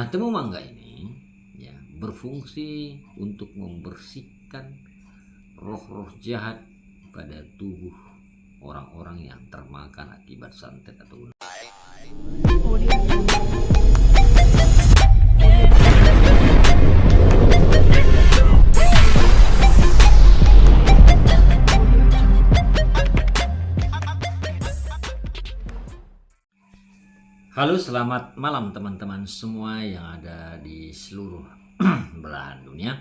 Nah, temu mangga ini ya berfungsi untuk membersihkan roh-roh jahat pada tubuh orang-orang yang termakan akibat santet atau Halo, selamat malam teman-teman semua yang ada di seluruh belahan dunia.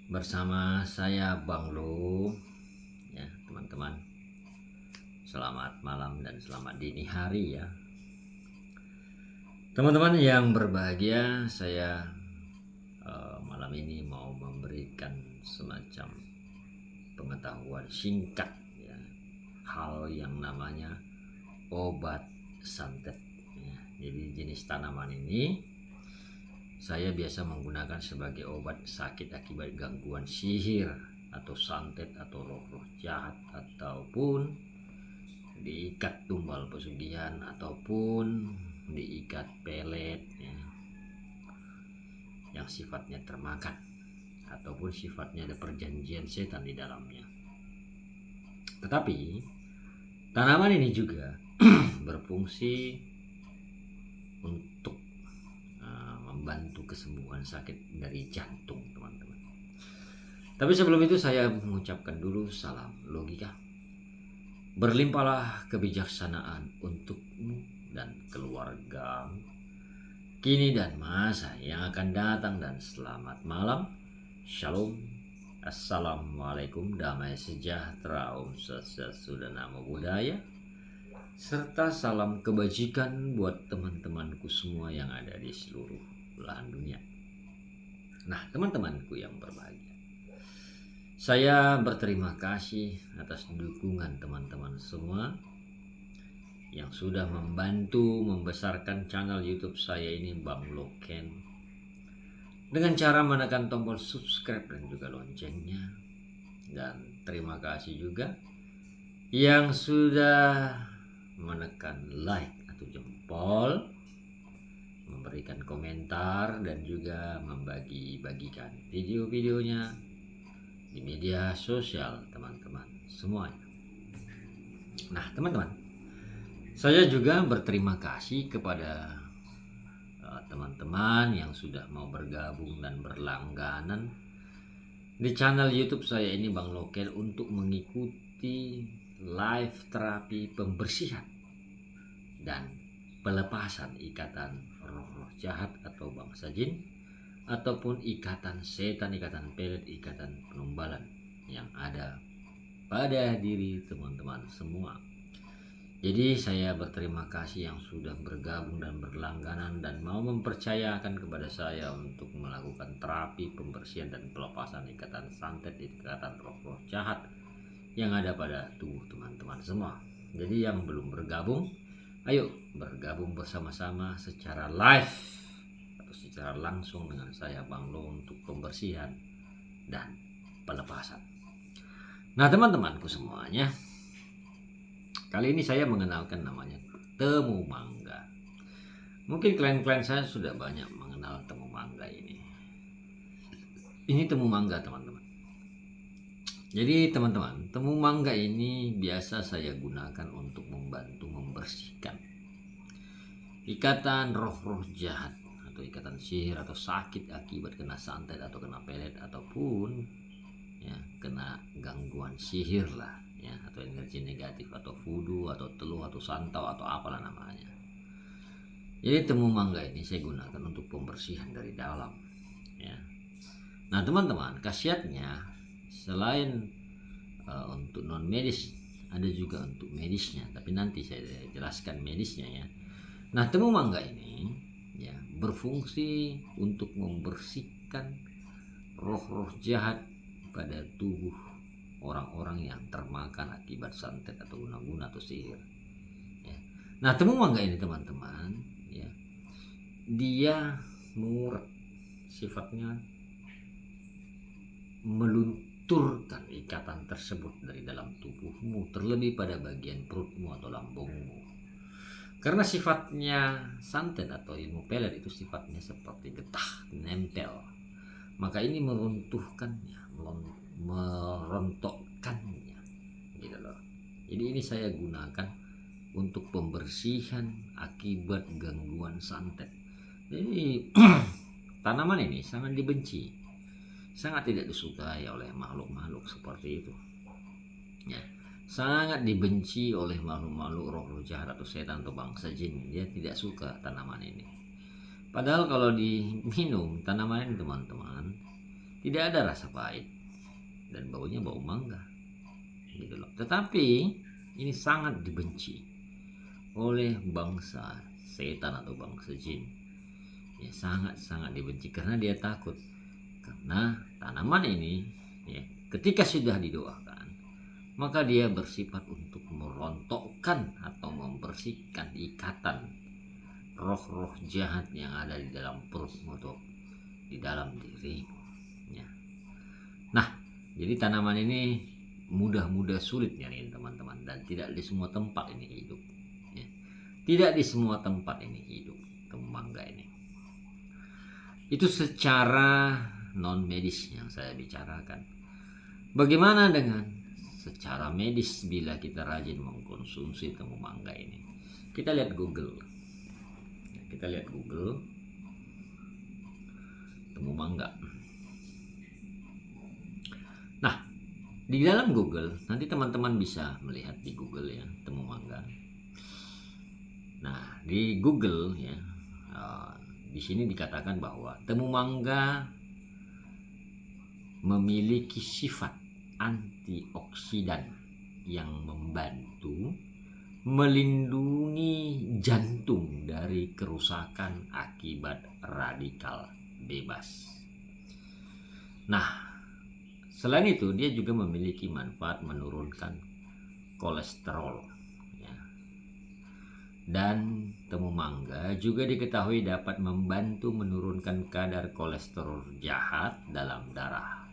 Bersama saya Bang Lo, ya teman-teman. Selamat malam dan selamat dini hari ya. Teman-teman yang berbahagia, saya malam ini mau memberikan semacam pengetahuan singkat ya, hal yang namanya obat santet ya. Jadi jenis tanaman ini saya biasa menggunakan sebagai obat sakit akibat gangguan sihir atau santet atau roh-roh jahat, ataupun diikat tumbal pesugihan, ataupun diikat pelet ya, yang sifatnya termakan ataupun sifatnya ada perjanjian setan di dalamnya. Tetapi tanaman ini juga berfungsi untuk membantu kesembuhan sakit dari jantung, teman-teman. Tapi sebelum itu saya mengucapkan dulu salam logika. Berlimpahlah kebijaksanaan untukmu dan keluarga kini dan masa yang akan datang, dan selamat malam. Shalom. Assalamualaikum, damai sejahtera, Om Swastiastu dan Namo Buddhaya, serta salam kebajikan buat teman-temanku semua yang ada di seluruh belahan dunia. Nah, teman-temanku yang berbahagia, saya berterima kasih atas dukungan teman-teman semua yang sudah membantu membesarkan channel YouTube saya ini, Bang Loken, dengan cara menekan tombol subscribe dan juga loncengnya. Dan terima kasih juga yang sudah menekan like atau jempol, memberikan komentar, dan juga membagi-bagikan video-videonya di media sosial teman-teman semuanya. Nah, teman-teman, saya juga berterima kasih kepada teman-teman yang sudah mau bergabung dan berlangganan di channel YouTube saya ini, Bang Loken, untuk mengikuti live terapi pembersihan dan pelepasan ikatan roh-roh jahat atau bangsa jin, ataupun ikatan setan, ikatan pelet, ikatan penumbalan yang ada pada diri teman-teman semua. Jadi saya berterima kasih yang sudah bergabung dan berlangganan dan mau mempercayakan kepada saya untuk melakukan terapi pembersihan dan pelepasan ikatan santet, ikatan roh-roh jahat yang ada pada tubuh teman-teman semua. Jadi yang belum bergabung, ayo bergabung bersama-sama secara live atau secara langsung dengan saya, Bang Lo, untuk pembersihan dan pelepasan. Nah, teman-temanku semuanya, kali ini saya mengenalkan namanya temu mangga. Mungkin klien-klien saya sudah banyak mengenal temu mangga ini. Ini temu mangga, teman-teman. Jadi teman-teman, temu mangga ini biasa saya gunakan untuk membantu membersihkan ikatan roh-roh jahat atau ikatan sihir atau sakit akibat kena santet atau kena pelet, ataupun ya kena gangguan sihir lah ya, atau energi negatif atau voodoo atau teluh atau santau atau apalah namanya. Jadi temu mangga ini saya gunakan untuk pembersihan dari dalam ya. Nah, teman-teman, khasiatnya selain untuk non medis, ada juga untuk medisnya, tapi nanti saya jelaskan medisnya ya. Nah, temu mangga ini ya berfungsi untuk membersihkan roh-roh jahat pada tubuh orang-orang yang termakan akibat santet atau guna-guna atau sihir ya. Nah, temu mangga ini, teman-teman ya, dia mengurat, sifatnya melunturkan ikatan tersebut dari dalam tubuhmu, terlebih pada bagian perutmu atau lambungmu. Karena sifatnya santet atau ilmu pelet itu sifatnya seperti getah, nempel. Maka ini meruntuhkannya, merontokkannya, gitu loh. Jadi ini saya gunakan untuk pembersihan akibat gangguan santet. Jadi tanaman ini sangat dibenci, sangat tidak disukai oleh makhluk-makhluk seperti itu. Ya, sangat dibenci oleh makhluk-makhluk roh-roh jahat atau setan atau bangsa jin. Dia tidak suka tanaman ini. Padahal kalau diminum tanaman ini teman-teman, tidak ada rasa pahit dan baunya bau mangga, gitu loh. Tetapi ini sangat dibenci oleh bangsa setan atau bangsa jin. Ya, sangat dibenci karena dia takut. Karena tanaman ini ya, ketika sudah didoakan, maka dia bersifat untuk merontokkan atau membersihkan ikatan roh-roh jahat yang ada di dalam perutmu atau di dalam dirimu. Ya. Nah, jadi tanaman ini mudah-mudah sulit nyariin teman-teman, dan tidak di semua tempat ini hidup. Ya. Tidak di semua tempat ini hidup temu mangga ini. Itu secara non medis yang saya bicarakan. Bagaimana dengan secara medis bila kita rajin mengkonsumsi temu mangga ini? Kita lihat Google. Kita lihat Google temu mangga. Nah, di dalam Google nanti teman-teman bisa melihat di Google ya temu mangga. Nah, di Google ya, di sini dikatakan bahwa temu mangga memiliki sifat antioksidan yang membantu melindungi jantung dari kerusakan akibat radikal bebas. Nah, selain itu dia juga memiliki manfaat menurunkan kolesterol. Ya. Dan temu mangga juga diketahui dapat membantu menurunkan kadar kolesterol jahat dalam darah.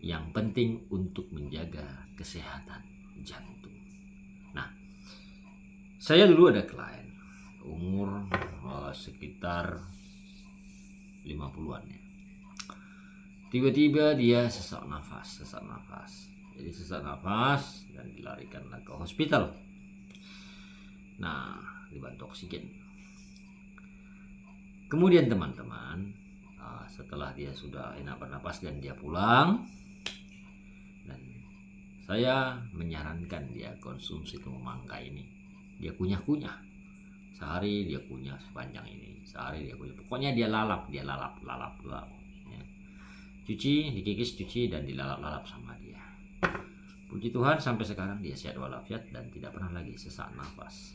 Yang penting untuk menjaga kesehatan jantung. Nah, saya dulu ada klien umur sekitar 50-an ya. Tiba-tiba dia sesak nafas. Jadi sesak nafas dan dilarikanlah ke hospital. Nah, dibantu oksigen. Kemudian teman-teman, setelah dia sudah enak bernapas dan dia pulang, dan saya menyarankan dia konsumsi temu mangga ini. Dia kunyah-kunyah. Sehari dia kunyah sepanjang ini. Sehari dia kunyah. Pokoknya dia lalap. Ya. Cuci, dikikis, cuci, dan dilalap-lalap sama dia. Puji Tuhan sampai sekarang dia sehat walafiat dan tidak pernah lagi sesak nafas.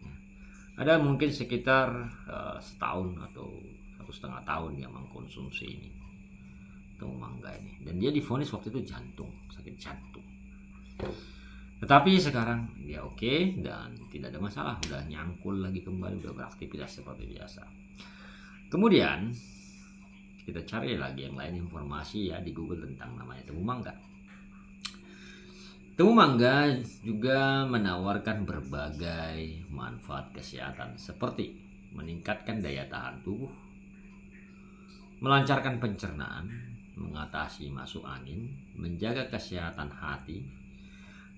Ya. Ada mungkin sekitar setahun atau 1,5 tahun dia mengkonsumsi ini temu mangga ini, dan dia divonis waktu itu sakit jantung. Tetapi sekarang dia oke dan tidak ada masalah, udah nyangkul lagi kembali, udah beraktivitas seperti biasa. Kemudian kita cari lagi yang lain informasi ya di Google tentang namanya temu mangga. Temu mangga juga menawarkan berbagai manfaat kesehatan seperti meningkatkan daya tahan tubuh, melancarkan pencernaan, mengatasi masuk angin, menjaga kesehatan hati,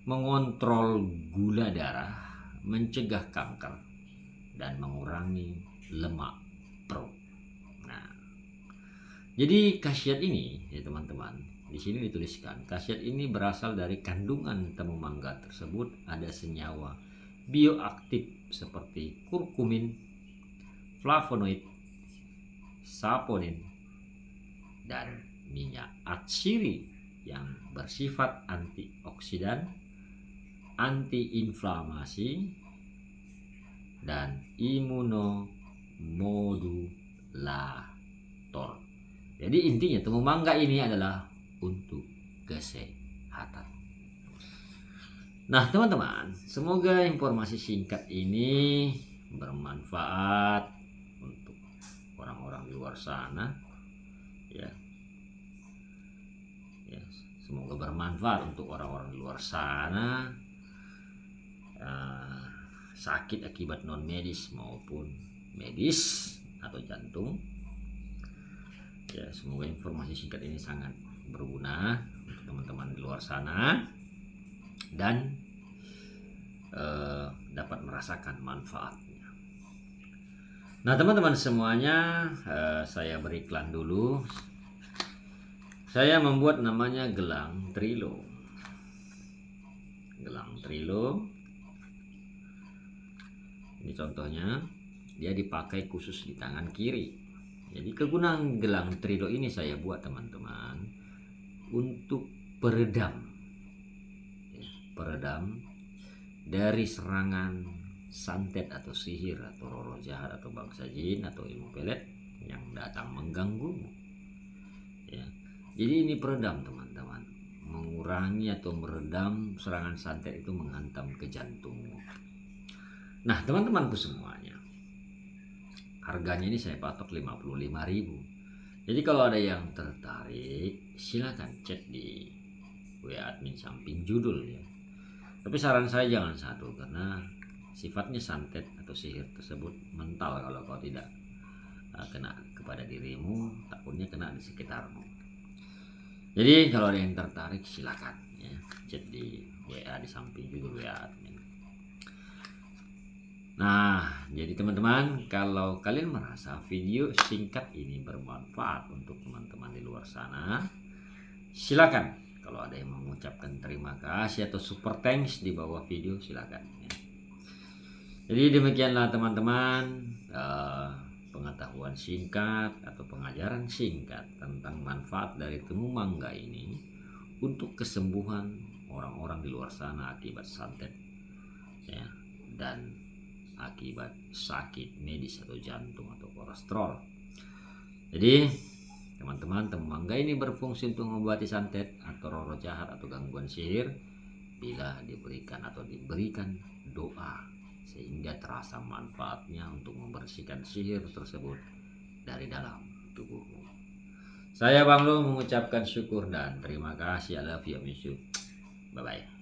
mengontrol gula darah, mencegah kanker, dan mengurangi lemak perut. Nah, jadi khasiat ini ya teman-teman, di sini dituliskan khasiat ini berasal dari kandungan temu mangga tersebut ada senyawa bioaktif seperti kurkumin, flavonoid, saponin, dan minyak atsiri yang bersifat antioksidan, antiinflamasi, dan imunomodulator. Jadi intinya temu mangga ini adalah untuk kesehatan. Nah teman-teman, semoga informasi singkat ini bermanfaat untuk orang-orang di luar sana. Ya, semoga bermanfaat untuk orang-orang di luar sana. sakit akibat non medis maupun medis atau jantung. Ya, semoga informasi singkat ini sangat berguna untuk teman-teman di luar sana dan dapat merasakan manfaatnya. Nah, teman-teman semuanya, saya beriklan dulu. Saya membuat namanya gelang Trilo. Gelang Trilo. Ini contohnya, dia dipakai khusus di tangan kiri. Jadi kegunaan gelang Trilo ini saya buat teman-teman untuk peredam, ya, peredam dari serangan santet atau sihir atau roh jahat atau bangsa jin atau ilmu pelet yang datang mengganggumu. Ya, jadi ini peredam teman-teman, mengurangi atau meredam serangan santet itu menghantam ke jantungmu. Nah, teman-temanku semuanya, harganya ini saya patok 55.000. Jadi kalau ada yang tertarik, silakan chat di WA admin samping judul ya. Tapi saran saya jangan satu, karena sifatnya santet atau sihir tersebut mental kalau kau tidak kena kepada dirimu, takutnya kena di sekitarmu. Jadi kalau ada yang tertarik silakan ya, chat di WA di samping judul WA admin. Nah, jadi teman-teman, kalau kalian merasa video singkat ini bermanfaat untuk teman-teman di luar sana, silakan. Kalau ada yang mengucapkan terima kasih atau super thanks di bawah video, silakan. Ya. Jadi demikianlah teman-teman, pengetahuan singkat atau pengajaran singkat tentang manfaat dari temu mangga ini untuk kesembuhan orang-orang di luar sana akibat santet, ya, dan akibat sakit medis atau jantung atau kolesterol. Jadi teman-teman, temu mangga ini berfungsi untuk mengobati santet atau roh jahat atau gangguan sihir bila diberikan doa, sehingga terasa manfaatnya untuk membersihkan sihir tersebut dari dalam tubuhmu. Saya Bang Lo mengucapkan syukur dan terima kasih. I love you, miss you. Bye bye.